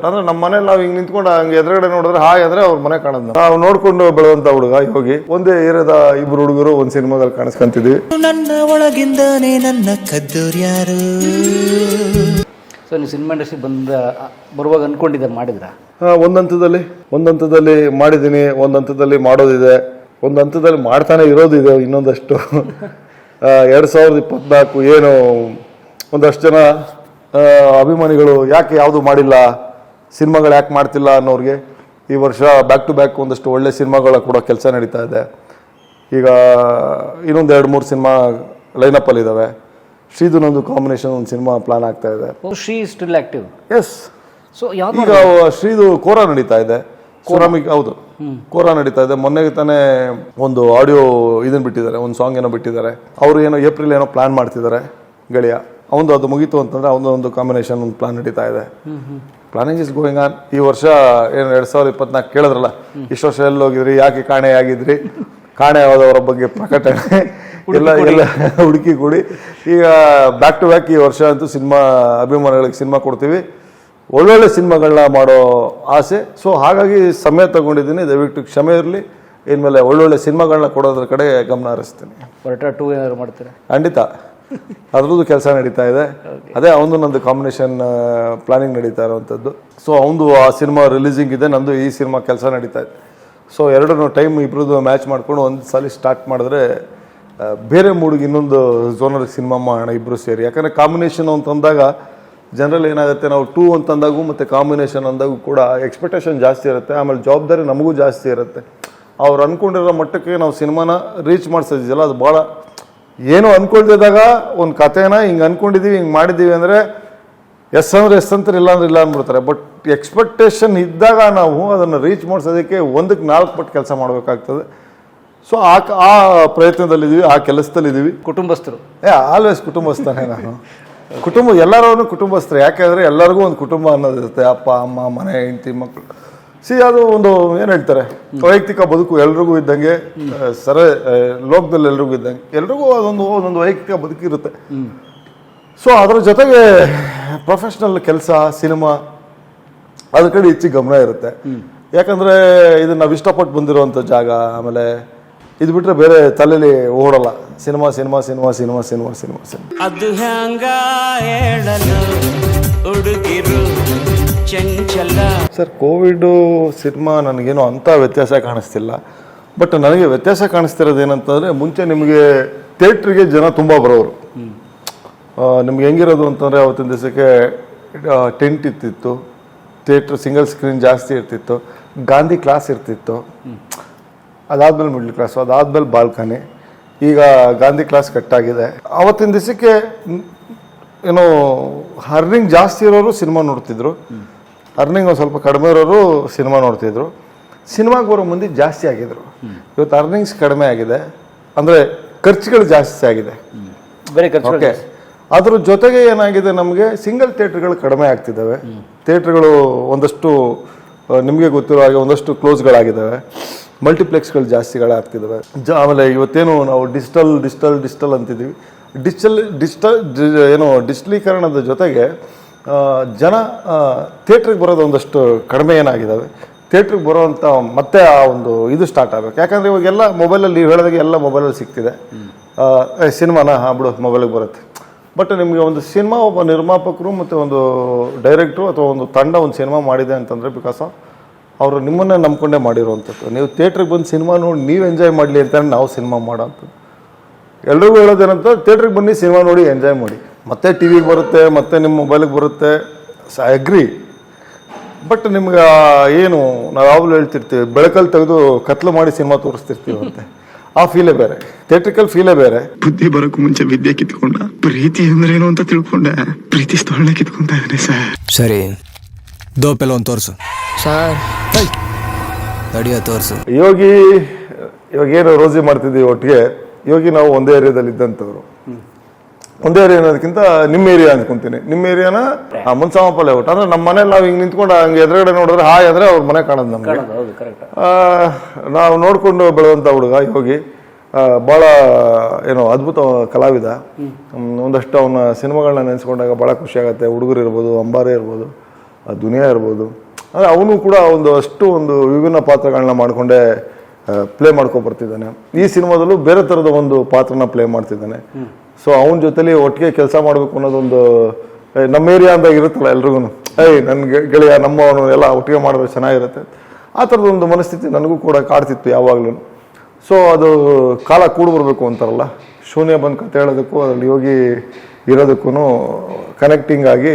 ಅಂದ್ರೆ ನಮ್ಮ ಮನೇಲಿ ನಾವು ಹಿಂಗ್ ನಿಂತ್ಕೊಂಡು ಹಂಗೆ ಎದುರುಗಡೆ ನೋಡಿದ್ರೆ ಹಾಯ್ ಅಂದ್ರೆ ಅವ್ರ ಮನೆ ಕಾಣೋದು. ನಾವು ನೋಡ್ಕೊಂಡು ಬೆಳೆದಂತ ಹುಡುಗ ಯೋಗಿ. ಒಂದೇ ಏರಿಯಾದ ಇಬ್ರು ಹುಡುಗರು ಒಂದ್ ಸಿನಿಮಾದಲ್ಲಿ ಕಾಣಿಸ್ಕೊಂತಿದ್ವಿ. ನನ್ನ ಒಳಗಿಂದಾನೆ ನನ್ನ ಕದ್ದೋರ್ಯಾರು. ಸೊ ನೀವು ಸಿನಿಮಾ ಇಂಡಸ್ಟ್ರಿ ಬರುವಾಗ ಅನ್ಕೊಂಡಿದ್ದ ಮಾಡಿದ್ರ? ಒಂದಂತದಲ್ಲಿ ಮಾಡಿದ್ದೀನಿ, ಒಂದಂತದಲ್ಲಿ ಮಾಡೋದಿದೆ, ಒಂದಂತದಲ್ಲಿ ಮಾಡ್ತಾನೆ ಇರೋದಿದೆ ಇನ್ನೊಂದಷ್ಟು. 2024 ಏನು ಒಂದಷ್ಟು ಜನ ಅಭಿಮಾನಿಗಳು ಯಾಕೆ ಯಾವುದು ಮಾಡಿಲ್ಲ, ಸಿನಿಮಾಗಳು ಯಾಕೆ ಮಾಡ್ತಿಲ್ಲ ಅನ್ನೋರಿಗೆ ಈ ವರ್ಷ ಬ್ಯಾಕ್ ಟು ಬ್ಯಾಕ್ ಒಂದಷ್ಟು ಒಳ್ಳೆ ಸಿನಿಮಾಗಳ ಕೂಡ ಕೆಲಸ ನಡೀತಾ ಇದೆ. ಈಗ ಇನ್ನೊಂದು 2-3 ಸಿನಿಮಾ ಲೈನಪ್ಪಲ್ಲಿ ಇದ್ದಾವೆ. ಶ್ರೀಧುನೊಂದು ಕಾಂಬಿನೇಷನ್ ಒಂದು ಸಿನಿಮಾ ಪ್ಲಾನ್ ಆಗ್ತಾ ಇದೆ. Sri still active? Yes. So ಈಗ ಶ್ರೀದು ಕೋರಾ ನಡೀತಾ ಇದೆ. ಹೌದು, ಕೋರಾ ನಡೀತಾ ಇದೆ. ಮೊನ್ನೆಗೆ ತಾನೇ ಒಂದು ಆಡಿಯೋ ಇದನ್ನ ಬಿಟ್ಟಿದ್ದಾರೆ, ಒಂದು ಸಾಂಗ್ ಏನೋ ಬಿಟ್ಟಿದ್ದಾರೆ. ಅವರು ಏನೋ ಏಪ್ರಿಲ್ ಏನೋ ಪ್ಲಾನ್ ಮಾಡ್ತಿದ್ದಾರೆ ಗೆಳೆಯ. ಅವನು ಅದು ಮುಗೀತು ಅಂತಂದ್ರೆ ಅವನೊಂದು ಕಾಂಬಿನೇಷನ್ ಒಂದು ಪ್ಲಾನ್ ನಡೀತಾ ಇದೆ. Planning is going on. ಈ ವರ್ಷ ಏನು 2024 ಕೇಳಿದ್ರಲ್ಲ, ಇಷ್ಟು ವರ್ಷ ಎಲ್ಲಿ ಹೋಗಿದ್ರಿ, ಯಾಕೆ ಕಾಣೆ ಆಗಿದ್ರಿ, ಕಾಣೆ ಆದವರ ಬಗ್ಗೆ ಪ್ರಕಟಣೆ ಎಲ್ಲ ಹುಡುಕಿ ಕೂಡಿ ಈಗ ಬ್ಯಾಕ್ ಟು ಬ್ಯಾಕ್ ಈ ವರ್ಷ ಅಂತೂ ಸಿನಿಮಾ ಅಭಿಮಾನಿಗಳಿಗೆ ಸಿನಿಮಾ ಕೊಡ್ತೀವಿ. ಒಳ್ಳೊಳ್ಳೆ ಸಿನಿಮಾಗಳನ್ನ ಮಾಡೋ ಆಸೆ. ಸೊ ಹಾಗಾಗಿ ಸಮಯ ತಗೊಂಡಿದ್ದೀನಿ, ದಯವಿಟ್ಟು ಕ್ಷಮೆ ಇರಲಿ. ಇನ್ಮೇಲೆ ಒಳ್ಳೊಳ್ಳೆ ಸಿನಿಮಾಗಳನ್ನ ಕೊಡೋದ್ರ ಕಡೆ ಗಮನ ಹರಿಸ್ತೀನಿ. ಹೊರಟ 2 ಏನಾದ್ರು ಮಾಡ್ತೀರಾ? ಖಂಡಿತ, ಅದ್ರದ್ದು ಕೆಲಸ ನಡೀತಾ ಇದೆ. ಅದೇ ಅವನು ನಂದು ಕಾಂಬಿನೇಷನ್ ಪ್ಲಾನಿಂಗ್ ನಡೀತಾ ಇರೋವಂಥದ್ದು. ಸೊ ಅವನು ಆ ಸಿನಿಮಾ ರಿಲೀಸಿಂಗ್ ಇದೆ, ನಂದು ಈ ಸಿನಿಮಾ ಕೆಲಸ ನಡೀತಾ ಇದೆ. ಸೊ ಎರಡನ್ನೂ ಟೈಮ್ ಇಬ್ಬರದ್ದು ಮ್ಯಾಚ್ ಮಾಡ್ಕೊಂಡು ಒಂದು ಸಲ ಸ್ಟಾರ್ಟ್ ಮಾಡಿದ್ರೆ ಬೇರೆ ಮೂಡಿಗೆ ಇನ್ನೊಂದು ಝೋನರ್ಗೆ ಸಿನಿಮಾ ಮಾಡೋಣ ಇಬ್ಬರು ಸೇರಿ. ಯಾಕಂದರೆ ಕಾಂಬಿನೇಷನ್ ಅಂತಂದಾಗ ಜನರಲ್ ಏನಾಗುತ್ತೆ, ನಾವು 2 ಅಂತಂದಾಗೂ ಮತ್ತು ಕಾಂಬಿನೇಷನ್ ಅಂದಾಗೂ ಕೂಡ ಎಕ್ಸ್ಪೆಕ್ಟೇಷನ್ ಜಾಸ್ತಿ ಇರುತ್ತೆ. ಆಮೇಲೆ ಜವಾಬ್ದಾರಿ ನಮಗೂ ಜಾಸ್ತಿ ಇರುತ್ತೆ. ಅವ್ರು ಅಂದ್ಕೊಂಡಿರೋ ಮಟ್ಟಕ್ಕೆ ನಾವು ಸಿನಿಮಾನ ರೀಚ್ ಮಾಡಿಸೋದಿಲ್ಲ. ಅದು ಭಾಳ ಏನೋ ಅಂದ್ಕೊಳ್ತಿದ್ದಾಗ ಒಂದು ಕಥೆನ ಹಿಂಗೆ ಅಂದ್ಕೊಂಡಿದ್ದೀವಿ, ಹಿಂಗೆ ಮಾಡಿದ್ದೀವಿ ಅಂದರೆ ಎಸ್ ಅಂದರೆ ಎಸ್ ಅಂತಾರೆ, ಇಲ್ಲ ಅಂದ್ರೆ ಇಲ್ಲ ಅಂದ್ಬಿಡ್ತಾರೆ. ಬಟ್ ಎಕ್ಸ್ಪೆಕ್ಟೇಷನ್ ಇದ್ದಾಗ ನಾವು ಅದನ್ನು ರೀಚ್ ಮಾಡಿಸೋದಕ್ಕೆ 1ಕ್ಕೆ 4 ಪಟ್ಟು ಕೆಲಸ ಮಾಡಬೇಕಾಗ್ತದೆ. ಸೊ ಆ ಪ್ರಯತ್ನದಲ್ಲಿದ್ದೀವಿ, ಆ ಕೆಲಸದಲ್ಲಿದ್ದೀವಿ. ಕುಟುಂಬಸ್ಥರು? ಆಲ್ವೇಸ್ ಕುಟುಂಬಸ್ಥನೇ ನಾನು. ಕುಟುಂಬ ಎಲ್ಲರೂ ಕುಟುಂಬಸ್ಥರು. ಯಾಕೆಂದರೆ ಎಲ್ಲರಿಗೂ ಒಂದು ಕುಟುಂಬ ಅನ್ನೋದಿರುತ್ತೆ. ಅಪ್ಪ ಅಮ್ಮ, ಮನೆ, ಹೆಂಡತಿ, ಮಕ್ಕಳು. ಅದು ಒಂದು ಏನು ಹೇಳ್ತಾರೆ, ವೈಯಕ್ತಿಕ ಬದುಕು ಎಲ್ರಿಗೂ ಇದ್ದಂಗೆ, ಲೋಕದಲ್ಲಿ ಎಲ್ರಿಗೂ ಇದ್ದಂಗೆ ಎಲ್ರಿಗೂ ಒಂದೊಂದು ವೈಯಕ್ತಿಕ ಬದುಕಿರುತ್ತೆ. ಸೊ ಅದರ ಜೊತೆಗೆ ಪ್ರೊಫೆಷ್ನಲ್ ಕೆಲಸ, ಸಿನಿಮಾ ಅದ್ರ ಕಡೆ ಹೆಚ್ಚಿಗೆ ಗಮನ ಇರುತ್ತೆ. ಯಾಕಂದರೆ ಇದು ನಾವು ಇಷ್ಟಪಟ್ಟು ಬಂದಿರೋವಂಥ ಜಾಗ. ಆಮೇಲೆ ಇದು ಬಿಟ್ಟರೆ ಬೇರೆ ತಲೆಯಲ್ಲಿ ಓಡಲ್ಲ. Cinema cinema cinema cinema cinema cinema cinema. ಅದು ಹ್ಯಾಂಗ ಹೇಳಲು ಹುಡುಗಿರು ಚಂಚಲ. ಸರ್, ಕೋವಿಡು ಸಿನಿಮಾ ನನಗೇನೋ ಅಂಥ ವ್ಯತ್ಯಾಸ ಕಾಣಿಸ್ತಿಲ್ಲ. ಬಟ್ ನನಗೆ ವ್ಯತ್ಯಾಸ ಕಾಣಿಸ್ತಿರೋದು ಏನಂತಂದರೆ, ಮುಂಚೆ ನಿಮಗೆ ಥಿಯೇಟ್ರಿಗೆ ಜನ ತುಂಬ ಬರೋರು. ನಿಮ್ಗೆ ಹೆಂಗಿರೋದು ಅಂತಂದರೆ, ಅವತ್ತಿನ ದಿವಸಕ್ಕೆ ಟೆಂಟ್ ಇರ್ತಿತ್ತು, ಥಿಯೇಟ್ರ್ ಸಿಂಗಲ್ ಸ್ಕ್ರೀನ್ ಜಾಸ್ತಿ ಇರ್ತಿತ್ತು, ಗಾಂಧಿ ಕ್ಲಾಸ್ ಇರ್ತಿತ್ತು, ಅದಾದ್ಮೇಲೆ ಮಿಡ್ಲ್ ಕ್ಲಾಸು, ಅದಾದ್ಮೇಲೆ ಬಾಲ್ಕನಿ. ಈಗ ಗಾಂಧಿ ಕ್ಲಾಸ್ ಕಟ್ಟಾಗಿದೆ. ಅವತ್ತಿನ ದಿವಸಕ್ಕೆ ಏನೋ ಅರ್ನಿಂಗ್ ಜಾಸ್ತಿ ಇರೋರು ಸಿನಿಮಾ ನೋಡ್ತಿದ್ರು, ಅರ್ನಿಂಗ್ ಒಂದು ಸ್ವಲ್ಪ ಕಡಿಮೆ ಇರೋರು ಸಿನಿಮಾ ನೋಡ್ತಿದ್ರು. ಸಿನಿಮಾಗೆ ಬರೋ ಮಂದಿ ಜಾಸ್ತಿ ಆಗಿದ್ರು. ಇವತ್ತು ಅರ್ನಿಂಗ್ಸ್ ಕಡಿಮೆ ಆಗಿದೆ, ಅಂದರೆ ಖರ್ಚುಗಳು ಜಾಸ್ತಿ ಆಗಿದೆ. ಓಕೆ, ಅದ್ರ ಜೊತೆಗೆ ಏನಾಗಿದೆ, ನಮಗೆ ಸಿಂಗಲ್ ಥಿಯೇಟ್ರ್ಗಳು ಕಡಿಮೆ ಆಗ್ತಿದ್ದಾವೆ. ಥಿಯೇಟ್ರ್ಗಳು ಒಂದಷ್ಟು ನಿಮಗೆ ಗೊತ್ತಿರೋ ಹಾಗೆ ಒಂದಷ್ಟು ಕ್ಲೋಸ್ಗಳಾಗಿದ್ದಾವೆ. ಮಲ್ಟಿಪ್ಲೆಕ್ಸ್ಗಳು ಜಾಸ್ತಿಗಳಾಗ್ತಿದ್ದಾವೆ. ಆಮೇಲೆ ಇವತ್ತೇನು ನಾವು ಡಿಜಿಟಲ್ ಅಂತಿದ್ದೀವಿ. ಡಿಜಿಟಲೀಕರಣದ ಜೊತೆಗೆ ಜನ ಥಿಯೇಟ್ರಿಗೆ ಬರೋದು ಒಂದಷ್ಟು ಕಡಿಮೆ ಏನಾಗಿದ್ದಾವೆ. ಥಿಯೇಟ್ರಿಗೆ ಬರೋವಂಥ ಮತ್ತೆ ಆ ಒಂದು ಇದು ಸ್ಟಾರ್ಟ್ ಆಗಬೇಕು. ಯಾಕಂದರೆ ಇವಾಗೆಲ್ಲ ಮೊಬೈಲಲ್ಲಿ, ನೀವು ಹೇಳಿದಾಗೆ ಎಲ್ಲ ಮೊಬೈಲಲ್ಲಿ ಸಿಗ್ತಿದೆ. ಸಿನಿಮಾನ ಬಿಡು ಮೊಬೈಲಿಗೆ ಬರುತ್ತೆ. ಬಟ್ ನಿಮಗೆ ಒಂದು ಸಿನಿಮಾ, ಒಬ್ಬ ನಿರ್ಮಾಪಕರು ಮತ್ತು ಒಂದು ಡೈರೆಕ್ಟ್ರು ಅಥವಾ ಒಂದು ತಂಡ ಒಂದು ಸಿನಿಮಾ ಮಾಡಿದೆ ಅಂತಂದರೆ, ಬಿಕಾಸ್ ಅವರು ನಿಮ್ಮನ್ನೇ ನಂಬ್ಕೊಂಡೇ ಮಾಡಿರೋವಂಥದ್ದು. ನೀವು ಥಿಯೇಟ್ರಿಗೆ ಬಂದು ಸಿನಿಮಾ ನೋಡಿ ನೀವು ಎಂಜಾಯ್ ಮಾಡಲಿ ಅಂತ ನಾವು ಸಿನಿಮಾ ಮಾಡೋಂಥದ್ದು. ಎಲ್ರಿಗೂ ಹೇಳೋದೇನಂತ, ಥಿಯೇಟ್ರಿಗೆ ಬನ್ನಿ, ಸಿನಿಮಾ ನೋಡಿ, ಎಂಜಾಯ್ ಮಾಡಿ. ಮತ್ತೆ ಟಿ ವಿಗೆ ಬರುತ್ತೆ, ಮತ್ತೆ ನಿಮ್ಮ ಮೊಬೈಲಿಗೆ ಬರುತ್ತೆ. I agree. ಬಟ್ ನಿಮ್ಗೆ ಏನು ನಾವು ಯಾವಾಗಲೂ ಹೇಳ್ತಿರ್ತೀವಿ, ಬೆಳಕಲ್ಲಿ ತೆಗೆದು ಕತ್ಲು ಮಾಡಿ ಸಿನಿಮಾ ತೋರಿಸ್ತಿರ್ತೀವಿ ಅಂತೆ. ಆ ಫೀಲೇ ಬೇರೆ, ಥಿಯೇಟ್ರಿಕಲ್ ಫೀಲೇ ಬೇರೆ. ಬುದ್ಧಿ ಬರೋಕ್ಕೂ ಮುಂಚೆ ವಿದ್ಯೆ ಕಿತ್ಕೊಂಡ, ಪ್ರೀತಿ ಅಂದ್ರೆ ಏನು ಅಂತ ತಿಳ್ಕೊಂಡೆ, ಪ್ರೀತಿ ಸ್ಥಳನೆ ಕಿತ್ಕೊಂತ ಇದ್ದಾನೆ ಸರ್. ಸರಿ, ದೋಪೆಲ್ಲ ಒಂದು ತೋರಿಸು ಸರ್. ನಡಿಯೋ ತೋರಿಸು. ಇವಾಗೇನು ರೋಸಿ ಮಾಡ್ತಿದ್ದೀವಿ ಒಟ್ಟಿಗೆ. ಯೋಗಿ ನಾವು ಒಂದೇ ಏರಿಯಾದಲ್ಲಿ ಇದ್ದಂಥವ್ರು. ಒಂದೇ ಏರಿಯಾ ಅನ್ನೋದಕ್ಕಿಂತ ನಿಮ್ಮ ಏರಿಯಾ ಅಂದ್ಕೊಂತೀನಿ. ನಿಮ್ಮ ಏರಿಯಾನ ಮುನ್ಸಾಮಪಲ್ಲೆ ಊಟ ಅಂದ್ರೆ ನಮ್ಮ ಮನೇಲಿ ನಾವು ಹಿಂಗೆ ನಿಂತ್ಕೊಂಡು ಹಂಗೆ ಎದುರುಗಡೆ ನೋಡಿದ್ರೆ ಹಾಯ್ ಅಂದರೆ ಅವ್ರ ಮನೆ ಕಾಣೋದು ನಮಗೆ. ನಾವು ನೋಡಿಕೊಂಡು ಬೆಳೆದಂಥ ಹುಡುಗ ಯೋಗಿ. ಭಾಳ ಏನೋ ಅದ್ಭುತ ಕಲಾವಿದ. ಒಂದಷ್ಟು ಅವನ ಸಿನಿಮಾಗಳನ್ನ ನೆನೆಸ್ಕೊಂಡಾಗ ಭಾಳ ಖುಷಿ ಆಗುತ್ತೆ. ಹುಡುಗರು ಇರ್ಬೋದು, ಅಂಬಾರಿ ಇರ್ಬೋದು, ದುನಿಯಾ ಇರ್ಬೋದು. ಅಂದರೆ ಅವನು ಕೂಡ ಒಂದು ವಿಭಿನ್ನ ಪಾತ್ರಗಳನ್ನ ಮಾಡಿಕೊಂಡೇ ಪ್ಲೇ ಮಾಡ್ಕೊ ಬರ್ತಿದ್ದಾನೆ. ಈ ಸಿನಿಮಾದಲ್ಲೂ ಬೇರೆ ಥರದ ಒಂದು ಪಾತ್ರನ ಪ್ಲೇ ಮಾಡ್ತಿದ್ದಾನೆ. ಸೊ ಅವನ ಜೊತೆಲಿ ಒಟ್ಟಿಗೆ ಕೆಲಸ ಮಾಡಬೇಕು ಅನ್ನೋದೊಂದು ನಮ್ಮ ಏರಿಯಾ ಅಂದಾಗ ಇರುತ್ತಲ್ಲ ಎಲ್ರಿಗೂ, ನನ್ನ ಗೆಳೆಯ ನಮ್ಮವನು ಎಲ್ಲ ಒಟ್ಟಿಗೆ ಮಾಡಿದ್ರೆ ಚೆನ್ನಾಗಿರುತ್ತೆ, ಆ ಥರದೊಂದು ಮನಸ್ಥಿತಿ ನನಗೂ ಕೂಡ ಕಾಡ್ತಿತ್ತು ಯಾವಾಗಲೂ. ಸೊ ಅದು ಕಾಲ ಕೂಡಿ ಬರಬೇಕು ಅಂತಾರಲ್ಲ, ಶೂನ್ಯ ಬಂದು ಕತೆ ಹೇಳೋದಕ್ಕೂ ಅದರಲ್ಲಿ ಹೋಗಿ ಇರೋದಕ್ಕೂ ಕನೆಕ್ಟಿಂಗ್ ಆಗಿ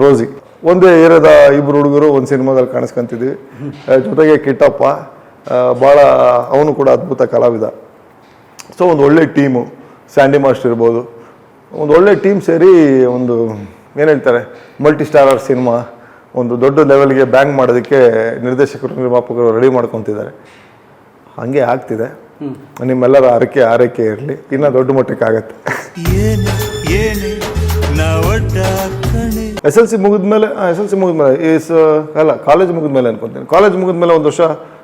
ರೋಸಿ ಒಂದೇ ಏರಿಯಾದ ಇಬ್ಬರು ಹುಡುಗರು ಒಂದು ಸಿನಿಮಾದಲ್ಲಿ ಕಾಣಿಸ್ಕೊಂತಿದ್ವಿ. ಜೊತೆಗೆ ಕಿಟ್ಟಪ್ಪ ಭಾಳ ಅವನು ಕೂಡ ಅದ್ಭುತ ಕಲಾವಿದ. ಸೊ ಒಂದು ಒಳ್ಳೆ ಟೀಮು, ಸ್ಯಾಂಡಿ ಮಾಸ್ಟರ್ ಇರ್ಬೋದು, ಒಂದು ಒಳ್ಳೆ ಟೀಮ್ ಸೇರಿ ಒಂದು ಏನು ಹೇಳ್ತಾರೆ ಮಲ್ಟಿ ಸ್ಟಾರರ್ ಸಿನಿಮಾ ಒಂದು ದೊಡ್ಡ ಲೆವೆಲ್ಗೆ ಬ್ಯಾಂಗ್ ಮಾಡೋದಕ್ಕೆ ನಿರ್ದೇಶಕರು ನಿರ್ಮಾಪಕರು ರೆಡಿ ಮಾಡ್ಕೊತಿದ್ದಾರೆ. ಹಾಗೆ ಆಗ್ತಿದೆ. ನಿಮ್ಮೆಲ್ಲರ ಆರೈಕೆ ಇರಲಿ, ಇನ್ನೂ ದೊಡ್ಡ ಮಟ್ಟಕ್ಕೆ ಆಗತ್ತೆ. SLC ಮುಗಿದ್ಮೇಲೆ ಅಲ್ಲ ಕಾಲೇಜ್ ಮುಗಿದ್ಮೇಲೆ ಅನ್ಕೊತೀನಿ. ಕಾಲೇಜ್ ಮುಗಿದ್ಮೇಲೆ ಒಂದು ವರ್ಷ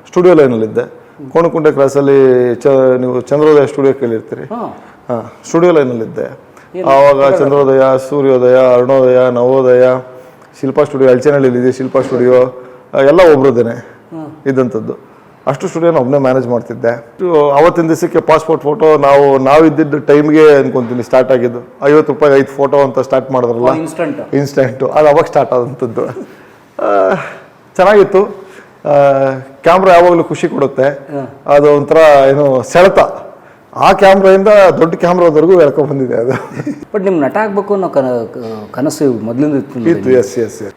ಸ್ಟುಡಿಯೋ ಲೈನಲ್ಲಿದ್ದೆ. ಕೋಣಕುಂಟೆ ಕ್ರಾಸಲ್ಲಿ ನೀವು ಚಂದ್ರೋದಯ ಸ್ಟುಡಿಯೋ ಕೇಳಿರ್ತೀರಿ. ಹಾಂ, ಸ್ಟುಡಿಯೋ ಲೈನಲ್ಲಿದ್ದೆ. ಆವಾಗ ಚಂದ್ರೋದಯ, ಸೂರ್ಯೋದಯ, ಅರುಣೋದಯ, ನವೋದಯ, ಶಿಲ್ಪಾ ಸ್ಟುಡಿಯೋ, ಅಲ್ಚನಹಳ್ಳಿಲಿದೆ ಶಿಲ್ಪಾ ಸ್ಟುಡಿಯೋ, ಎಲ್ಲ ಒಬ್ರದೇನೆ ಇದ್ದಂಥದ್ದು. ಅಷ್ಟು ಸ್ಟುಡಿಯೋನ ಒಬ್ಬನೇ ಮ್ಯಾನೇಜ್ ಮಾಡ್ತಿದ್ದೆ. ಅವತ್ತಿನ ದಿವಸಕ್ಕೆ ಪಾಸ್ಪೋರ್ಟ್ ಫೋಟೋ ನಾವಿದ್ದಿದ್ದ ಟೈಮ್ಗೆ ಅನ್ಕೊಂತೀನಿ ಸ್ಟಾರ್ಟ್ ಆಗಿದ್ದು. 50 ರೂಪಾಯಿ 5 ಫೋಟೋ ಅಂತ ಸ್ಟಾರ್ಟ್ ಮಾಡಿದ್ರಲ್ಲ, ಇನ್ಸ್ಟೆಂಟು, ಅದು ಅವಾಗ ಸ್ಟಾರ್ಟ್ ಆದಂಥದ್ದು. ಚೆನ್ನಾಗಿತ್ತು. ಕ್ಯಾಮ್ರಾ ಯಾವಾಗಲೂ ಖುಷಿ ಕೊಡುತ್ತೆ. ಅದು ಒಂಥರ ಏನು ಸೆಳೆತ. ಆ ಕ್ಯಾಮ್ರಾಯಿಂದ ದೊಡ್ಡ ಕ್ಯಾಮ್ರಾವರೆಗೂ ಹೇಳ್ಕೊಂಡು ಬಂದಿದೆ ಅದು. ಬಟ್ ನಿಮ್ಗೆ ನಟ ಆಗ್ಬೇಕು ಅನ್ನೋ ಕನಸು ಮೊದಲಿಂದ ಇತ್ತು. ಎಸ್.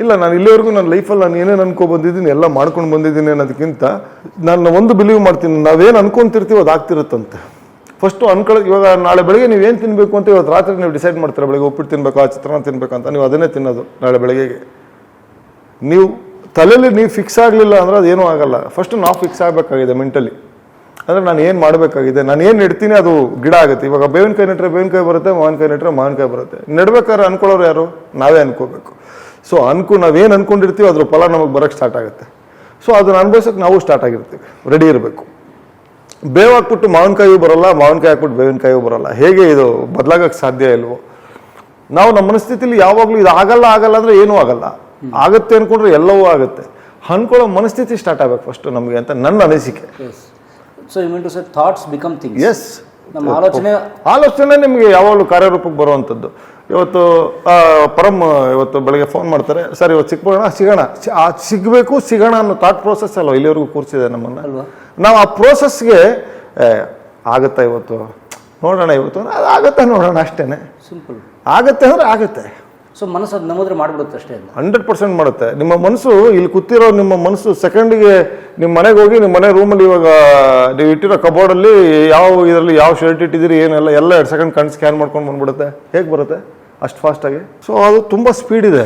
ಇಲ್ಲ, ನಾನು ಇಲ್ಲಿವರೆಗೂ ನನ್ನ ಲೈಫಲ್ಲಿ ನಾನು ಏನೇನು ಅನ್ಕೊ ಬಂದಿದ್ದೀನಿ ಎಲ್ಲ ಮಾಡ್ಕೊಂಡು ಬಂದಿದ್ದೀನಿ ಅನ್ನೋದಕ್ಕಿಂತ ನಾನು ಒಂದು ಬಿಲೀವ್ ಮಾಡ್ತೀನಿ, ನಾವೇನು ಅನ್ಕೊಂತಿರ್ತೀವಿ ಅದು ಆಗ್ತಿರುತ್ತಂತೆ. ಫಸ್ಟು ಇವಾಗ ನಾಳೆ ಬೆಳಗ್ಗೆ ನೀವೇನು ತಿನ್ನಬೇಕು ಅಂತ ಇವತ್ತು ರಾತ್ರಿ ನೀವು ಡಿಸೈಡ್ ಮಾಡ್ತೀರಾ. ಬೆಳಗ್ಗೆ ಉಪ್ಪಿಟ್ಟು ತಿನ್ಬೇಕು, ಚಿತ್ರಾನ್ನ ತಿನ್ಬೇಕಂತ, ನೀವು ಅದನ್ನೇ ತಿನ್ನೋದು ನಾಳೆ ಬೆಳಗ್ಗೆಗೆ. ನೀವು ತಲೆಯಲ್ಲಿ ನೀವು ಫಿಕ್ಸ್ ಆಗಲಿಲ್ಲ ಅಂದ್ರೆ ಅದೇನೂ ಆಗಲ್ಲ. ಫಸ್ಟ್ ನಾವು ಫಿಕ್ಸ್ ಆಗಬೇಕಾಗಿದೆ ಮೆಂಟಲಿ. ಅಂದರೆ ನಾನು ಏನು ಮಾಡಬೇಕಾಗಿದೆ, ನಾನು ಏನು ನೆಡ್ತೀನಿ ಅದು ಗಿಡ ಆಗುತ್ತೆ. ಇವಾಗ ಬೇವಿನಕಾಯಿ ನೆಟ್ಟರೆ ಬೇವಿನಕಾಯಿ ಬರುತ್ತೆ, ಮಾವಿನಕಾಯಿ ನೆಟ್ಟರೆ ಮಾವಿನಕಾಯಿ ಬರುತ್ತೆ. ನೆಡ್ಬೇಕಾದ್ರೆ ಅನ್ಕೊಳ್ಳೋರು ಯಾರು? ನಾವೇ ಅನ್ಕೋಬೇಕು. ಸೊ ನಾವೇನು ಅನ್ಕೊಂಡಿರ್ತೀವಿ ಅದ್ರ ಫಲ ನಮಗೆ ಬರೋಕ್ಕೆ ಸ್ಟಾರ್ಟ್ ಆಗುತ್ತೆ. ಸೊ ಅದನ್ನ ಅನುಭವಿಸೋಕೆ ನಾವು ಸ್ಟಾರ್ಟ್ ಆಗಿರ್ತೀವಿ, ರೆಡಿ ಇರಬೇಕು. ಬೇವು ಹಾಕ್ಬಿಟ್ಟು ಮಾವಿನಕಾಯಿಯೂ ಬರೋಲ್ಲ, ಮಾವಿನಕಾಯಿ ಹಾಕ್ಬಿಟ್ಟು ಬೇವಿನಕಾಯಿಯೂ ಬರೋಲ್ಲ. ಹೇಗೆ ಇದು ಬದಲಾಗಕ್ಕೆ ಸಾಧ್ಯ ಇಲ್ವೋ? ನಾವು ನಮ್ಮ ಮನಸ್ಥಿತಿಲಿ ಯಾವಾಗಲೂ ಇದು ಆಗಲ್ಲ ಅಂದರೆ ಏನೂ ಆಗಲ್ಲ. ಆಗುತ್ತೆ ಅನ್ಕೊಂಡ್ರೆ ಎಲ್ಲವೂ ಆಗುತ್ತೆ. ಅನ್ಕೊಳ್ಳೋ ಮನಸ್ಥಿತಿ ಸ್ಟಾರ್ಟ್ ಆಗಬೇಕು ಫಸ್ಟು ನಮಗೆ ಅಂತ ನನ್ನ ಅನಿಸಿಕೆ. So you mean to say thoughts become things. Yes, ನಮ್ಮ ಆಲೋಚನೆ ನಿಮಗೆ ಯಾವಾಗಲೂ ಕಾರ್ಯರೂಪಕ್ಕೆ ಬರುವಂಥದ್ದು. ಇವತ್ತು ಇವತ್ತು ಬೆಳಗ್ಗೆ ಫೋನ್ ಮಾಡ್ತಾರೆ, ಸರ್ ಇವತ್ತು ಸಿಗೋಣ, ಸಿಗೋಣ ಅನ್ನೋ ಥಾಟ್ ಪ್ರೋಸೆಸ್ ಅಲ್ವ ಇಲ್ಲಿವರೆಗೂ ಕೂರಿಸಿದೆ ನಮ್ಮನ್ನು. ನಾವು ಆ ಪ್ರೋಸೆಸ್ಗೆ ಆಗುತ್ತಾ ಇವತ್ತು ನೋಡೋಣ, ಇವತ್ತು ಅದು ಆಗುತ್ತಾ ನೋಡೋಣ, ಅಷ್ಟೇನೆ. ಸಿಂಪಲ್. ಆಗುತ್ತೆ ಅಂದರೆ ಆಗುತ್ತೆ. ಸೊ ಮನಸ್ಸು ಅದು ನಮ್ಮದ್ರೆ ಮಾಡಿಬಿಡುತ್ತೆ ಅಷ್ಟೇ. 100% ಮಾಡುತ್ತೆ. ನಿಮ್ಮ ಮನಸ್ಸು ಇಲ್ಲಿ ಕೂತಿರೋ ನಿಮ್ಮ ಮನಸ್ಸು ಸೆಕೆಂಡಿಗೆ ನಿಮ್ಮ ಮನೆಗೆ ಹೋಗಿ ನಿಮ್ಮ ಮನೆ ರೂಮಲ್ಲಿ ಇವಾಗ ನೀವು ಇಟ್ಟಿರೋ ಕಬೋರ್ಡಲ್ಲಿ ಇದರಲ್ಲಿ ಯಾವ ಶರ್ಟ್ ಇಟ್ಟಿದ್ದೀರಿ ಏನೆಲ್ಲ 2 ಸೆಕೆಂಡ್ ಕಣ್ಣು ಸ್ಕ್ಯಾನ್ ಮಾಡ್ಕೊಂಡು ಬಂದ್ಬಿಡುತ್ತೆ. ಹೇಗೆ ಬರುತ್ತೆ ಅಷ್ಟು ಫಾಸ್ಟಾಗಿ? ಸೊ ಅದು ತುಂಬ ಸ್ಪೀಡ್ ಇದೆ.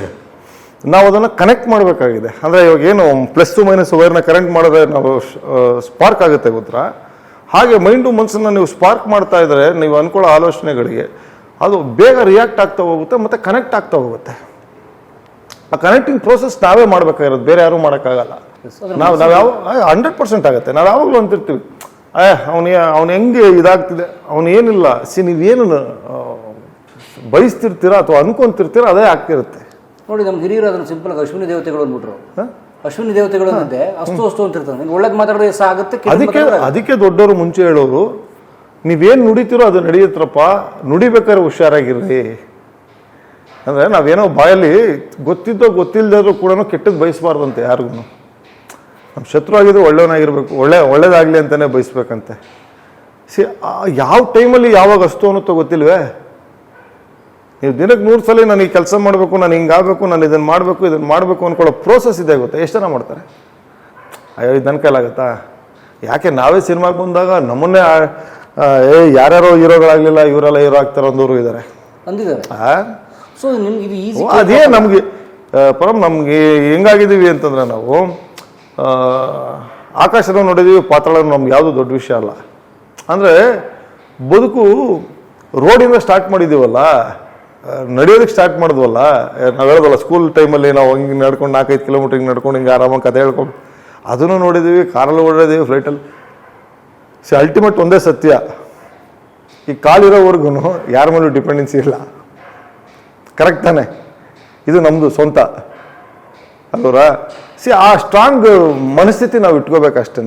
ನಾವು ಅದನ್ನು ಕನೆಕ್ಟ್ ಮಾಡಬೇಕಾಗಿದೆ. ಅಂದರೆ ಇವಾಗ ಏನು ಪ್ಲಸ್ ಟು ಮೈನಸ್ ವೈರ್ನ ಕರೆಂಟ್ ಮಾಡಿದ್ರೆ ನಾವು ಸ್ಪಾರ್ಕ್ ಆಗುತ್ತೆ ಗೊತ್ತಾ? ಹಾಗೆ ಮೈಂಡು ಮನಸ್ಸನ್ನು ನೀವು ಸ್ಪಾರ್ಕ್ ಮಾಡ್ತಾ ಇದ್ರೆ ನೀವು ಅನ್ಕೊಳ್ಳೋ ಆಲೋಚನೆಗಳಿಗೆ ಅದು ಬೇಗ ರಿಯಾಕ್ಟ್ ಆಗ್ತಾ ಹೋಗುತ್ತೆ ಮತ್ತು ಕನೆಕ್ಟ್ ಆಗ್ತಾ ಹೋಗುತ್ತೆ. ಆ ಕನೆಕ್ಟಿಂಗ್ ಪ್ರೋಸೆಸ್ ನಾವೇ ಮಾಡಬೇಕಾಗಿರೋದು, ಬೇರೆ ಯಾರೂ ಮಾಡೋಕ್ಕಾಗಲ್ಲ. ನಾವು 100% ಆಗುತ್ತೆ. ನಾವು ಯಾವಾಗಲೂ ಅಂತಿರ್ತೀವಿ, ಅವನು ಹೆಂಗೆ ಇದಾಗ್ತಿದೆ, ಏನಿಲ್ಲ. ನೀವೇನು ಬಯಸ್ತಿರ್ತೀರ ಅಥವಾ ಅನ್ಕೊಂತಿರ್ತೀರ ಅದೇ ಆಗ್ತಿರುತ್ತೆ. ನೋಡಿ, ನಮ್ಮ ಹಿರಿಯರು ಅದನ್ನು ಸಿಂಪಲ್ ಆಗಿ ಅಶ್ವಿನಿ ದೇವತೆಗಳು ಅಂದ್ಬಿಟ್ರು. ಅಶ್ವಿನಿ ದೇವತೆಗಳು ಅಂತೆ ಅಷ್ಟು ಅಂತಿರ್ತಾರೆ. ಒಳ್ಳೇದು ಮಾತಾಡೋದು ಆಗುತ್ತೆ. ಅದಕ್ಕೆ ದೊಡ್ಡವರು ಮುಂಚೆ ಹೇಳೋರು, ನೀವೇನು ನುಡಿತೀರೋ ಅದು ನಡೆಯುತ್ತಪ್ಪ, ನುಡಿಬೇಕಾದ್ರೆ ಹುಷಾರಾಗಿರ್ರಿ. ಅಂದರೆ ನಾವೇನೋ ಬಾಯಲ್ಲಿ ಗೊತ್ತಿದ್ದೋ ಗೊತ್ತಿಲ್ಲದಾದ್ರೂ ಕೂಡ ಕೆಟ್ಟದ್ದು ಬಯಸಬಾರ್ದಂತೆ ಯಾರಿಗೂ. ನಮ್ಮ ಶತ್ರು ಆಗಿದ್ರು ಒಳ್ಳೆಯವನಾಗಿರ್ಬೇಕು, ಒಳ್ಳೇದಾಗಲಿ ಅಂತಲೇ ಬಯಸ್ಬೇಕಂತೆ. ಯಾವ ಟೈಮಲ್ಲಿ ಯಾವಾಗ ಅಷ್ಟು ಅನ್ನೋತ್ತೋ ಗೊತ್ತಿಲ್ವೇ? ನೀವು ದಿನಕ್ಕೆ 100 ಸಲ ನಾನು ಈ ಕೆಲಸ ಮಾಡಬೇಕು, ನಾನು ಹಿಂಗಾಗಬೇಕು, ನಾನು ಇದನ್ನು ಮಾಡಬೇಕು ಅಂದ್ಕೊಳ್ಳೋ ಪ್ರೋಸೆಸ್ ಇದೆ ಗೊತ್ತಾ? ಎಷ್ಟು ಜನ ಮಾಡ್ತಾರೆ? ಅಯ್ಯೋ ಇದು ನನ್ನ ಕೈಲಾಗತ್ತಾ? ಯಾಕೆ ನಾವೇ ಸಿನಿಮಾಗೆ ಬಂದಾಗ ನಮ್ಮನ್ನೇ ಯಾರ್ಯಾರೋ ಹೀರೋಗಳಾಗಲಿಲ್ಲ, ಇವರೆಲ್ಲ ಹೀರೋ ಆಗ್ತಾರೆ ಅಂದವರು ಇದ್ದಾರೆ. ಸೊ ನಿಮ್ಗೆ ಈಸಿ. ಅದೇ ನಮಗೆ ನಮ್ಗೆ ಹೆಂಗಾಗಿದ್ದೀವಿ ಅಂತಂದ್ರೆ ನಾವು ಆಕಾಶದ ನೋಡಿದೀವಿ, ಪಾತಾಳ ನಮ್ಗೆ ಯಾವುದು ದೊಡ್ಡ ವಿಷಯ ಅಲ್ಲ. ಅಂದರೆ ಬದುಕು ರೋಡಿಂದ ಸ್ಟಾರ್ಟ್ ಮಾಡಿದ್ದೀವಲ್ಲ, ನಡೆಯೋದಕ್ಕೆ ಸ್ಟಾರ್ಟ್ ಮಾಡಿದ್ವಲ್ಲ. ನಾವು ಹೇಳೋದಲ್ಲ, ಸ್ಕೂಲ್ ಟೈಮಲ್ಲಿ ನಾವು ಹಿಂಗೆ ನಡ್ಕೊಂಡು 4-5 ಕಿಲೋಮೀಟರ್ ಹಿಂಗೆ ನಡ್ಕೊಂಡು ಹಿಂಗೆ ಆರಾಮಾಗಿ ಕತೆ ಹೇಳ್ಕೊಂಡು ಅದನ್ನು ನೋಡಿದ್ದೀವಿ, ಕಾರಲ್ಲಿ ಓಡಿದ್ದೀವಿ, ಫ್ಲೈಟಲ್ಲಿ. ಅಲ್ಟಿಮೇಟ್ ಒಂದೇ ಸತ್ಯ, ಈ ಕಾಲಿರೋವರೆಗೂ ಯಾರ ಮೇಲೂ ಡಿಪೆಂಡೆನ್ಸಿ ಇಲ್ಲ. ಕರೆಕ್ಟ್ ತಾನೆ? ಇದು ನಮ್ಮದು ಸ್ವಂತ. ಅಲ್ವರಾ? ಆ ಸ್ಟ್ರಾಂಗ್ ಮನಸ್ಥಿತಿ ನಾವು ಇಟ್ಕೋಬೇಕಷ್ಟೇ.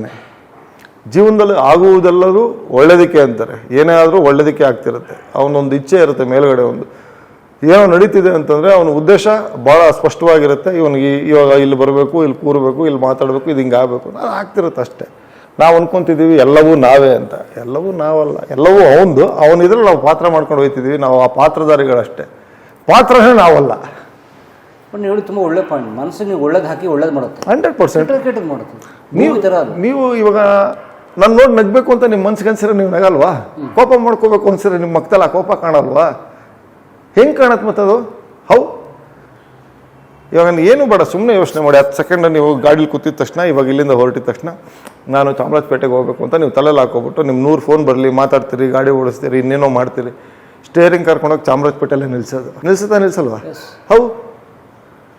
ಜೀವನದಲ್ಲಿ ಆಗುವುದೆಲ್ಲರೂ ಒಳ್ಳೇದಕ್ಕೆ ಅಂತಾರೆ, ಏನೇ ಆದರೂ ಒಳ್ಳೇದಕ್ಕೆ ಆಗ್ತಿರುತ್ತೆ. ಅವನೊಂದು ಇಚ್ಛೆ ಇರುತ್ತೆ ಮೇಲ್ಗಡೆ, ಒಂದು ಏನೋ ನಡೀತಿದೆ ಅಂತಂದರೆ ಅವನ ಉದ್ದೇಶ ಭಾಳ ಸ್ಪಷ್ಟವಾಗಿರುತ್ತೆ. ಇವನಿಗೆ ಇವಾಗ ಇಲ್ಲಿ ಬರಬೇಕು, ಇಲ್ಲಿ ಕೂರಬೇಕು, ಇಲ್ಲಿ ಮಾತಾಡಬೇಕು, ಇದು ಹಿಂಗೆ ಆಗಬೇಕು, ಅದು ಆಗ್ತಿರುತ್ತೆ ಅಷ್ಟೇ. ನಾವು ಅನ್ಕೊತಿದ್ದೀವಿ ಎಲ್ಲವೂ ನಾವೇ ಅಂತ. ಎಲ್ಲವೂ ನಾವಲ್ಲ, ಎಲ್ಲವೂ ಅವನಿದ್ರಲ್ಲಿ ನಾವು ಪಾತ್ರ ಮಾಡ್ಕೊಂಡು ಹೋಗ್ತಿದ್ದೀವಿ. ನಾವು ಆ ಪಾತ್ರಧಾರಿಗಳಷ್ಟೇ, ಪಾತ್ರನೇ ನಾವಲ್ಲ. ನೀವು ಹೇಳಿ ತುಂಬ ಒಳ್ಳೆ ಪಾಯಿಂಟ್. ಮನಸ್ಸಿಗೆ ನೀವು ಒಳ್ಳೇದು ಹಾಕಿ ಒಳ್ಳೇದು ಮಾಡುತ್ತೆ, 100%. ಮಾಡುತ್ತೆ. ನೀವು ಇವಾಗ ನಾನು ನೋಡಿ ನಗಬೇಕು ಅಂತ ನಿಮ್ಮ ಮನ್ಸಿಗೆ ಅನ್ಸಿದ್ರೆ ನೀವು ನಗಲ್ವಾ? ಕೋಪ ಮಾಡ್ಕೋಬೇಕು ಅನ್ಸಿದ್ರೆ ನಿಮ್ಮ ಮಕ್ಕಳ ಕೋಪ ಕಾಣಲ್ವಾ? ಹೆಂಗೆ ಕಾಣತ್ತೆ ಮತ್ತದು? ಇವಾಗ ಏನು ಬೇಡ, ಸುಮ್ಮನೆ ಯೋಚನೆ ಮಾಡಿ. 10 ಸೆಕೆಂಡ್ ನೀವು ಗಾಡೀಲಿ ಕೂತಿದ ತಕ್ಷಣ, ಇವಾಗ ಇಲ್ಲಿಂದ ಹೊರಟಿದ ತಕ್ಷಣ ನಾನು ಚಾಮರಾಜಪೇಟೆಗೆ ಹೋಗ್ಬೇಕು ಅಂತ ನೀವು ತಲೆಯಲ್ಲಿ ಹಾಕೋಬಿಟ್ಟು ನಿಮ್ಮ 100 ಫೋನ್ ಬರಲಿ, ಮಾತಾಡ್ತೀರಿ, ಗಾಡಿ ಓಡಿಸ್ತೀರಿ, ಇನ್ನೇನೋ ಮಾಡ್ತೀರಿ. ಸ್ಟೇರಿಂಗ್ ಕರ್ಕೊಂಡೋಗಿ ಚಾಮರಾಜಪೇಟೆಲ್ಲೇ ನಿಲ್ಸಲ್ವಾ?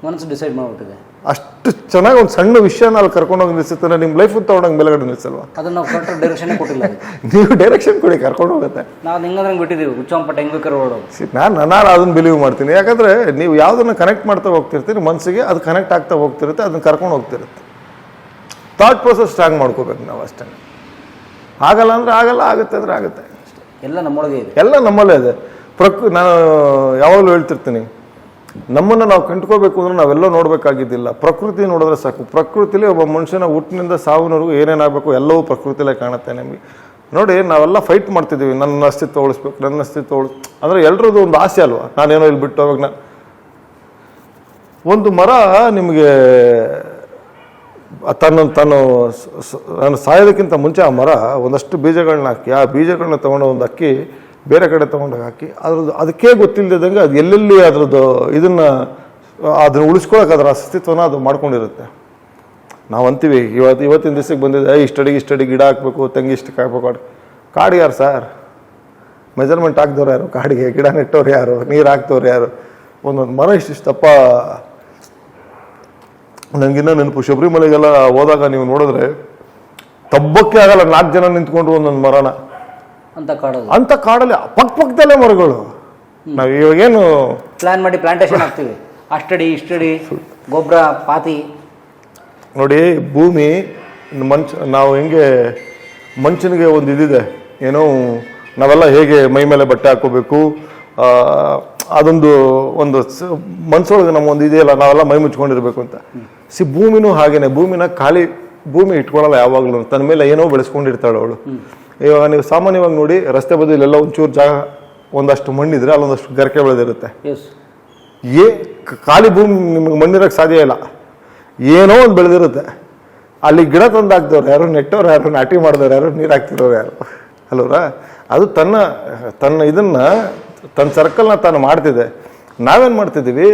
ಮನಸ್ಸು ಡಿಸೈಡ್ ಮಾಡಿಬಿಟ್ಟಿದೆ. ಅಷ್ಟು ಚೆನ್ನಾಗಿ ಒಂದು ಸಣ್ಣ ವಿಷಯನ ಅಲ್ಲಿ ಕರ್ಕೊಂಡೋಗಿ ನಿಲ್ಸುತ್ತೆ. ನಿಮ್ಮ ಲೈಫ್ ತೊಗೊಂಡೋಗಿ ಮೇಲೆಗಡೆ ನಿಲ್ಸಲ್ವಾ? ಅದನ್ನ ನಾವು ಕರೆಕ್ಟ್ ಡೈರೆಕ್ಷನ್ ಕೊಟ್ಟಿಲ್ಲ. ನೀವು ಡೈರೆಕ್ಷನ್ ಕೊಡಿ, ಕರ್ಕೊಂಡು ಹೋಗುತ್ತೆ. ನಾವು ಹಿಂಗಂದ್ರೆ ಬಿಟ್ಟಿದ್ದೀವಿ, ಹುಚ್ಚಂಪಟ್ಟ ಹೆಂಗ್ ಬೇಕಾದ್ರೆ ಓಡೋದು. ನಾನು ಅದನ್ನ ಬಿಲೀವ್ ಮಾಡ್ತೀನಿ. ಯಾಕಂದರೆ ನೀವು ಯಾವುದನ್ನು ಕನೆಕ್ಟ್ ಮಾಡ್ತಾ ಹೋಗ್ತಿರ್ತೀರಿ ಮನಸ್ಸಿಗೆ, ಅದು ಕನೆಕ್ಟ್ ಆಗ್ತಾ ಹೋಗ್ತಿರುತ್ತೆ, ಅದನ್ನ ಕರ್ಕೊಂಡು ಹೋಗ್ತಿರುತ್ತೆ. ಥಾಟ್ ಪ್ರೊಸೆಸ್ ಸ್ಟ್ರಾಂಗ್ ಮಾಡ್ಕೋಬೇಕು ನಾವು ಅಷ್ಟೇ. ಆಗಲ್ಲ ಅಂದರೆ ಆಗಲ್ಲ, ಆಗುತ್ತೆ ಅಂದರೆ ಆಗುತ್ತೆ. ಎಲ್ಲ ನಮ್ಮೊಳಗೆ ಇದೆ, ಎಲ್ಲ ನಮ್ಮಲ್ಲೇ ಇದೆ. ನಾನು ಯಾವಾಗಲೂ ಹೇಳ್ತಿರ್ತೀನಿ, ನಮ್ಮನ್ನು ನಾವು ಕಂಡ್ಕೋಬೇಕು ಅಂದ್ರೆ ನಾವೆಲ್ಲ ನೋಡಬೇಕಾಗಿದ್ದಿಲ್ಲ, ಪ್ರಕೃತಿ ನೋಡಿದ್ರೆ ಸಾಕು. ಪ್ರಕೃತಿಲಿ ಒಬ್ಬ ಮನುಷ್ಯನ ಹುಟ್ಟಿನಿಂದ ಸಾವಿನವರೆಗೂ ಏನೇನಾಗಬೇಕು ಎಲ್ಲವೂ ಪ್ರಕೃತಿಲೇ ಕಾಣುತ್ತೆ ನಮಗೆ. ನೋಡಿ, ನಾವೆಲ್ಲ ಫೈಟ್ ಮಾಡ್ತಿದ್ದೀವಿ, ನನ್ನ ಅಸ್ತಿತ್ವ ಉಳಿಸ್ಬೇಕು, ನನ್ನ ಅಸ್ತಿತ್ವ ಅಂದರೆ ಎಲ್ರದ್ದು ಒಂದು ಆಸೆ ಅಲ್ವಾ? ನಾನೇನೋ ಇಲ್ಲಿ ಬಿಟ್ಟು ಹೋಗ್ಬೇಕು. ಒಂದು ಮರ ನಿಮಗೆ ನಾನು ಸಾಯೋದಕ್ಕಿಂತ ಮುಂಚೆ ಆ ಮರ ಒಂದಷ್ಟು ಬೀಜಗಳನ್ನ ಹಾಕಿ, ಆ ಬೀಜಗಳನ್ನ ತೊಗೊಂಡು ಒಂದು ಅಕ್ಕಿ ಬೇರೆ ಕಡೆ ತೊಗೊಂಡೋಗಿ ಹಾಕಿ, ಅದಕ್ಕೆ ಗೊತ್ತಿಲ್ಲದಂಗೆ ಅದು ಎಲ್ಲೆಲ್ಲಿ ಅದರದ್ದು ಅದನ್ನು ಉಳಿಸ್ಕೊಳಕ್ಕೆ ಅದರ ಅಸ್ತಿತ್ವನ ಅದು ಮಾಡ್ಕೊಂಡಿರುತ್ತೆ. ನಾವು ಅಂತೀವಿ ಇವತ್ತಿನ ದಿವಸಕ್ಕೆ ಬಂದಿದೆ, ಇಷ್ಟಡಿ ಗಿಡ ಹಾಕಬೇಕು, ತೆಂಗಿ ಇಷ್ಟಕ್ಕೆ ಹಾಕ್ಬೇಕು. ಕಾಡು ಯಾರು ಸರ್? ಮೆಜರ್ಮೆಂಟ್ ಹಾಕ್ದವ್ರು ಯಾರು? ಕಾಡಿಗೆ ಗಿಡ ನೆಟ್ಟವ್ರು ಯಾರು? ನೀರು ಹಾಕ್ದವ್ರು ಯಾರು? ಒಂದೊಂದು ಮರ ಇಷ್ಟಿಷ್ಟಪ್ಪ. ನನಗಿನ್ನ ನೆನಪು, ಶಬರಿಮಲೆಗೆಲ್ಲ ಹೋದಾಗ ನೀವು ನೋಡಿದ್ರೆ ತಬ್ಬಕ್ಕೆ ಆಗಲ್ಲ, 4 ಜನ ನಿಂತ್ಕೊಂಡ್ರು ಒಂದೊಂದು ಮರನ. ಅಂತ ಕಾಡಲ್ಲಿ ಪಕ್ಕದಲ್ಲೇ ಮರಗಳು. ನಾವು ಇವಾಗೇನು ಪ್ಲಾನ್ ಮಾಡಿ ಪ್ಲಾಂಟೇಶನ್ ಹಾಕ್ತೀವಿ, ಅಷ್ಟಡಿ ಇಷ್ಟಡಿ ಗೊಬ್ಬರ ಪಾತಿ. ನೋಡಿ, ಭೂಮಿ ನಾವು ಹೆಂಗೆ ಮನುಷ್ಯನಿಗೆ ಒಂದು ಇದಿದೆ, ಏನೋ ನಾವೆಲ್ಲ ಹೇಗೆ ಮೈ ಮೇಲೆ ಬಟ್ಟೆ ಹಾಕೋಬೇಕು, ಅದೊಂದು ಮನ್ಸೊಳಗೆ ನಮ್ಮೊಂದು ಇದೆಯಲ್ಲ, ನಾವೆಲ್ಲ ಮೈ ಮುಚ್ಕೊಂಡಿರ್ಬೇಕು ಅಂತ. ಭೂಮಿನೂ ಹಾಗೇನೆ. ಭೂಮಿ ಇಟ್ಕೊಳ್ಳಲ್ಲ ಯಾವಾಗಲೂ, ತನ್ನ ಮೇಲೆ ಏನೋ ಬೆಳೆಸ್ಕೊಂಡಿರ್ತಾಳೆ ಅವಳು. ಇವಾಗ ನೀವು ಸಾಮಾನ್ಯವಾಗಿ ನೋಡಿ, ರಸ್ತೆ ಬದಿಲೆಲ್ಲ ಒಂಚೂರು ಜಾಗ, ಒಂದಷ್ಟು ಮಣ್ಣಿದ್ರೆ ಅಲ್ಲೊಂದಷ್ಟು ಗರಿಕೆ ಬೆಳೆದಿರುತ್ತೆ. ಖಾಲಿ ಭೂಮಿ ನಿಮಗೆ ಮಣ್ಣಿರೋಕ್ಕೆ ಸಾಧ್ಯ ಇಲ್ಲ, ಏನೋ ಒಂದು ಬೆಳೆದಿರುತ್ತೆ. ಅಲ್ಲಿ ಗಿಡ ತಂದು ಹಾಕ್ದವ್ರು ಯಾರು? ನೆಟ್ಟವ್ರು ಯಾರು? ನಾಟಿ ಮಾಡಿದವ್ರು ಯಾರು? ನೀರು ಹಾಕ್ತಿರೋರು ಯಾರು? ಅಲ್ವರಾ? ಅದು ತನ್ನ ಇದನ್ನು, ತನ್ನ ಸರ್ಕಲ್ನ ತಾನು ಮಾಡ್ತಿದೆ. ನಾವೇನು ಮಾಡ್ತಿದ್ದೀವಿ?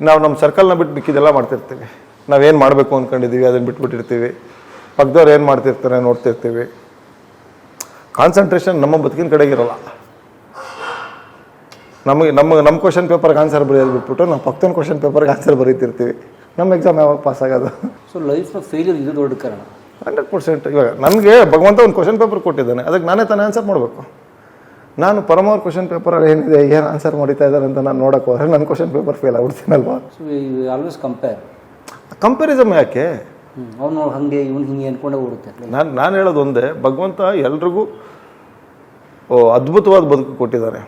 ನಾವು ನಮ್ಮ ಸರ್ಕಲ್ನ ಬಿಟ್ಟು ಮಿಕ್ಕಿದೆಲ್ಲ ಮಾಡ್ತಿರ್ತೀವಿ. ನಾವೇನು ಮಾಡಬೇಕು ಅಂದ್ಕೊಂಡಿದ್ದೀವಿ ಅದನ್ನು ಬಿಟ್ಬಿಟ್ಟಿರ್ತೀವಿ. ಪಕ್ಕದವ್ರು ಏನು ಮಾಡ್ತಿರ್ತಾರೆ ನೋಡ್ತಿರ್ತೀವಿ. ಕಾನ್ಸಂಟ್ರೇಷನ್ ನಮ್ಮ ಬದುಕಿನ ಕಡೆಗೆ ಇರೋಲ್ಲ. ನಮ್ಮ ಕ್ವಶನ್ ಪೇಪರ್ಗೆ ಆನ್ಸರ್ ಬರೆಯೋದು ಬಿಟ್ಬಿಟ್ಟು ನಾವು ಪಕ್ಕದ ಕ್ವಶನ್ ಪೇಪರ್ಗೆ ಆನ್ಸರ್ ಬರೀತಿರ್ತೀವಿ. ನಮ್ಮ ಎಕ್ಸಾಮ್ ಯಾವಾಗ ಪಾಸ್ ಆಗೋದು? ಸೊ ಲೈಫ್ನ ಫೇಲ್ಯೂರ್ ಇದು ದೊಡ್ಡ ಕಾರಣ. 100%. ಇವಾಗ ನನಗೆ ಭಗವಂತ ಒಂದು ಕ್ವಶನ್ ಪೇಪರ್ ಕೊಟ್ಟಿದ್ದಾನೆ, ಅದಕ್ಕೆ ನಾನೇ ತಾನೇ ಆನ್ಸರ್ ಮಾಡಬೇಕು. ನಾನು ಪರಮಾರ್ ಕ್ವಶನ್ ಪೇಪರಲ್ಲಿ ಏನಿದೆ, ಏನು ಆನ್ಸರ್ ಮಾಡಿತಾ ಇದ್ದಾರೆ ಅಂತ ನಾನು ನೋಡೋಕೆ ಹೋದರೆ ನನ್ನ ಕ್ವಶನ್ ಪೇಪರ್ ಫೇಲ್ ಆಗ್ಬಿಡ್ತೀನಲ್ವಾ? ಸೊ ಆಲ್ವೇಸ್ ಕಂಪ್ಯಾರಿಸಮ್ ಯಾಕೆ? ಅವನು ಹಾಗೆ ಇವನು ಹಿಂಗೆ ಅಂದ್ಕೊಂಡೇ ಓಡುತ್ತೆ. ನಾನು ಹೇಳೋದು ಒಂದೇ, ಭಗವಂತ ಎಲ್ರಿಗೂ ಅದ್ಭುತವಾದ ಬದುಕು ಕೊಟ್ಟಿದ್ದಾನೆ.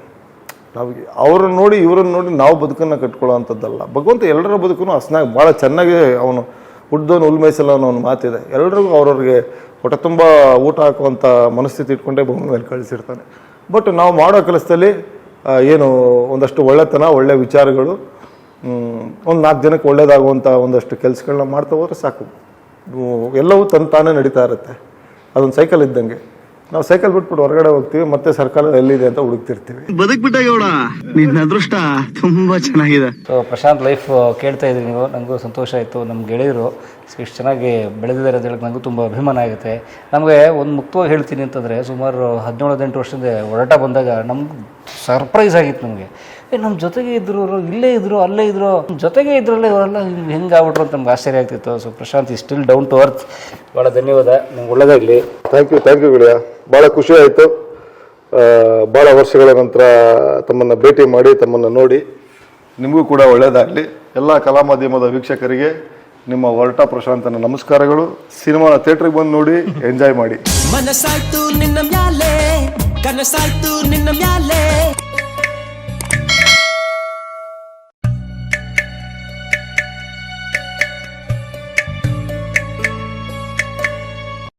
ನಾವು ಅವ್ರನ್ನ ನೋಡಿ ಇವ್ರನ್ನ ನೋಡಿ ನಾವು ಬದುಕನ್ನು ಕಟ್ಕೊಳ್ಳೋ ಅಂಥದ್ದಲ್ಲ. ಭಗವಂತ ಎಲ್ಲರ ಬದುಕು ಹಸನಾಗಿ ಭಾಳ ಚೆನ್ನಾಗಿ ಅವನು ಹುಡ್ದವನು ಉಲ್ಮೇಸಲ್ಲ ಅನ್ನೋ ಒಂದು ಮಾತಿದೆ. ಎಲ್ರಿಗೂ ಅವ್ರವ್ರಿಗೆ ಹೊಟ್ಟೆ ತುಂಬ ಊಟ ಹಾಕುವಂಥ ಮನಸ್ಥಿತಿ ಇಟ್ಕೊಂಡೇ ಭೂಮಿ ಮೇಲೆ ಕಳಿಸಿರ್ತಾನೆ. ಬಟ್ ನಾವು ಮಾಡೋ ಕೆಲಸದಲ್ಲಿ ಏನು ಒಂದಷ್ಟು ಒಳ್ಳೆತನ, ಒಳ್ಳೆ ವಿಚಾರಗಳು, ಒಂದು 4 ಜನಕ್ಕೆ ಒಳ್ಳೇದಾಗುವಂಥ ಒಂದಷ್ಟು ಕೆಲಸಗಳನ್ನ ಮಾಡ್ತಾ ಹೋದ್ರೆ ಸಾಕು. ಎಲ್ಲವೂ ತಾನೇ ನಡೀತಾ ಇರುತ್ತೆ. ಅದೊಂದು ಸೈಕಲ್ ಇದ್ದಂಗೆ. ನಾವು ಸೈಕಲ್ ಬಿಟ್ಬಿಟ್ಟು ಹೊರಗಡೆ ಹೋಗ್ತೀವಿ, ಮತ್ತೆ ಸರ್ಕಲ್ ಎಲ್ಲಿದೆ ಅಂತ ಹುಡುಕ್ತಿರ್ತೀವಿ. ಬದುಕ್ಬಿಟ್ಟಾಗ ನಿನ್ನ ಅದೃಷ್ಟ ತುಂಬಾ ಚೆನ್ನಾಗಿದೆ. ಸೊ ಪ್ರಶಾಂತ್ ಲೈಫ್ ಕೇಳ್ತಾ ಇದ್ರಿ ನೀವು, ನನಗೂ ಸಂತೋಷ ಆಯಿತು. ನಮ್ಮ ಗೆಳೆಯರು ಇಷ್ಟು ಚೆನ್ನಾಗಿ ಬೆಳೆದಿದ್ದಾರೆ ಅಂತ ಹೇಳಕ್ಕೆ ನನಗೂ ತುಂಬ ಅಭಿಮಾನ ಆಗುತ್ತೆ. ನಮಗೆ ಒಂದು ಮುಕ್ತವಾಗಿ ಹೇಳ್ತೀನಿ ಅಂತಂದರೆ, ಸುಮಾರು 17-18 ವರ್ಷದಿಂದ ಹೊರಟ ಬಂದಾಗ ನಮ್ಗೆ ಸರ್ಪ್ರೈಸ್ ಆಗಿತ್ತು. ನಮಗೆ ನಮ್ಮ ಜೊತೆಗೆ ಇದ್ರು, ಇಲ್ಲೇ ಇದ್ರು, ಅಲ್ಲೇ ಇದ್ರು, ಜೊತೆಗೆ ಇದ್ರಲ್ಲೇ ಇವರೆಲ್ಲ ಹೆಂಗೆ ಆಗ್ಬಿಟ್ರು ಅಂತ ನಮ್ಗೆ ಆಶ್ಚರ್ಯ ಆಗ್ತಿತ್ತು. ಸೊ ಪ್ರಶಾಂತ್ ಈ ಸ್ಟಿಲ್ ಡೌನ್ ಟು ಅರ್ತ್. ಭಾಳ ಧನ್ಯವಾದ, ನಿಮ್ಗೆ ಒಳ್ಳೆಯದಾಗಲಿ. ಥ್ಯಾಂಕ್ ಯು ಗೆಳೆಯ. ಭಾಳ ಖುಷಿ ಆಯಿತು. ಭಾಳ ವರ್ಷಗಳ ನಂತರ ತಮ್ಮನ್ನು ಭೇಟಿ ಮಾಡಿ, ತಮ್ಮನ್ನು ನೋಡಿ, ನಿಮಗೂ ಕೂಡ ಒಳ್ಳೆಯದಾಗಲಿ. ಎಲ್ಲ ಕಲಾ ಮಾಧ್ಯಮದ ವೀಕ್ಷಕರಿಗೆ ನಿಮ್ಮ ಹೊರಟ ಪ್ರಶಾಂತನ ನಮಸ್ಕಾರಗಳು. ಸಿನಿಮಾನ ಥಿಯೇಟ್ರಿಗೆ ಬಂದು ನೋಡಿ, ಎಂಜಾಯ್ ಮಾಡಿ. ಮನಸಾಯ್ತು ನಿನ್ನ ಮ್ಯಾಲೆ, ಕನಸಾಯ್ತು ನಿನ್ನ ಮ್ಯಾಲೆ,